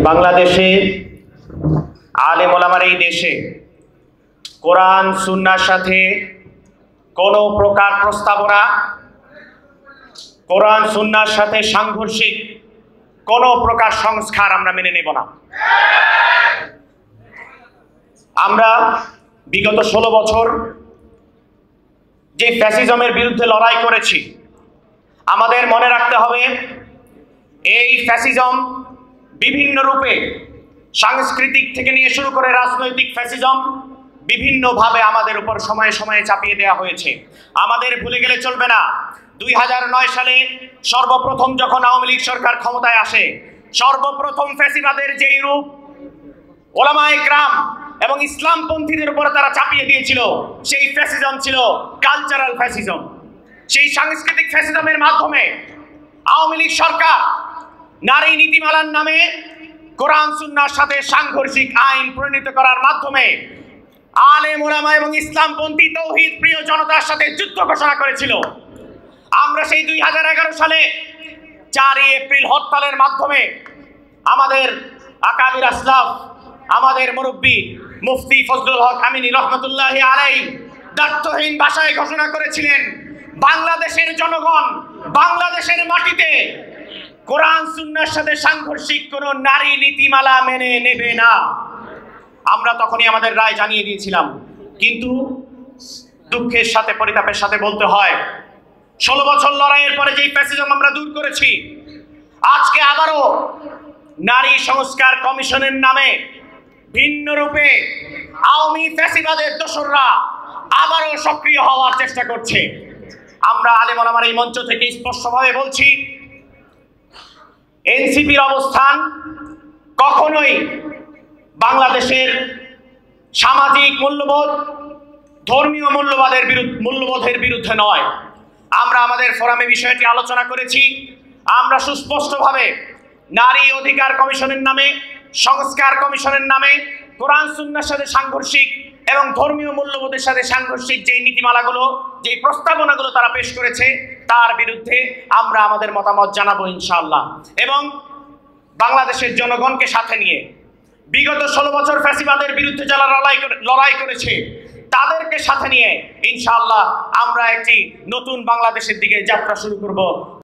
বাংলাদেশে আলেম ওলামার এই দেশে কোরআন সুন্নাহর সাথে কোনো প্রকার প্রস্তাবনা, কোরআন সুন্নাহর সাথে সাংঘর্ষিক কোনো প্রকার সংস্কার আমরা মেনে নেব না। আমরা বিগত 16 বছর যে ফ্যাসিজমের বিরুদ্ধে লড়াই করেছি, আমাদের মনে রাখতে হবে এই ফ্যাসিজম বিভিন্ন রূপে, সাংস্কৃতিক থেকে নিয়ে শুরু করে রাজনৈতিক ফ্যাসিজম বিভিন্নভাবে আমাদের উপর সময়ে সময়ে চাপিয়ে দেওয়া হয়েছে। আমাদের ভুলে গেলে চলবে না, 2009 সালে সর্বপ্রথম যখন আওয়ামী লীগ সরকার ক্ষমতায় আসে, সর্বপ্রথম ফ্যাসিবাদের যেই রূপ ওলামায়ে কেরাম এবং ইসলামপন্থীদের উপর তারা চাপিয়ে দিয়েছিল, সেই ফ্যাসিজম ছিল কালচারাল ফ্যাসিজম। সেই সাংস্কৃতিক ফ্যাসিজমের মাধ্যমে আওয়ামী লীগ সরকার নারী নীতিমালার নামে কোরআন সুন্নাহর সাথে সাংঘর্ষিক আইন প্রণীত করার মাধ্যমে আলেম ওলামা এবং ইসলামপন্থী তৌহিদ প্রিয় জনতার সাথে যুদ্ধ ঘোষণা করেছিল। আমরা সেই 2011 সালে 4 এপ্রিল হরতালের মাধ্যমে আমাদের আকাবির আসলাফ, আমাদের মুরব্বী মুফতি ফজলুল হক আমিনী রহমতুল্লাহি আলাইহি দ্ব্যর্থহীন ভাষায় ঘোষণা করেছিলেন, বাংলাদেশের জনগণ বাংলাদেশের মাটিতে কোরআন সুন্নাহর সাথে সাংঘর্ষিক কোনো নারী নীতিমালা মেনে নেবে না। আমরা তখনই আমাদের রায় জানিয়ে দিয়েছিলাম, কিন্তু দুঃখের সাথে পরিতাপের সাথে বলতে হয় 16 বছর লড়াইয়ের পরে যেই ফ্যাসিজম আমরা দূর করেছি, আজকে আবারও নারী সংস্কার কমিশনের নামে ভিন্ন রূপে আওয়ামী ফ্যাসিবাদের দোসররা আবারও সক্রিয় হওয়ার চেষ্টা করছে। আমরা আলেম ওলামার এই মঞ্চ থেকে স্পষ্টভাবে বলছি, এনসিপির অবস্থান কখনোই বাংলাদেশের সামাজিক মূল্যবোধ, ধর্মীয় মূল্যবোধের বিরুদ্ধে নয়। আমরা আমাদের ফোরামে বিষয়টি আলোচনা করেছি। আমরা সুস্পষ্টভাবে নারী অধিকার কমিশনের নামে, সংস্কার কমিশনের নামে কোরআন সুন্নাহর সাথে সাংঘর্ষিক এবং ধর্মীয় মূল্যবোধের সাথে সাংঘর্ষিক যেই নীতিমালাগুলো, যেই প্রস্তাবনাগুলো তারা পেশ করেছে, তার বিরুদ্ধে আমরা আমাদের মতামত জানাবো ইনশাআল্লাহ। এবং বাংলাদেশের জনগণকে সাথে নিয়ে বিগত 16 বছর ফ্যাসিবাদের বিরুদ্ধে যারা লড়াই করেছে, তাদেরকে সাথে নিয়ে ইনশাআল্লাহ আমরা একটি নতুন বাংলাদেশের দিকে যাত্রা শুরু করব।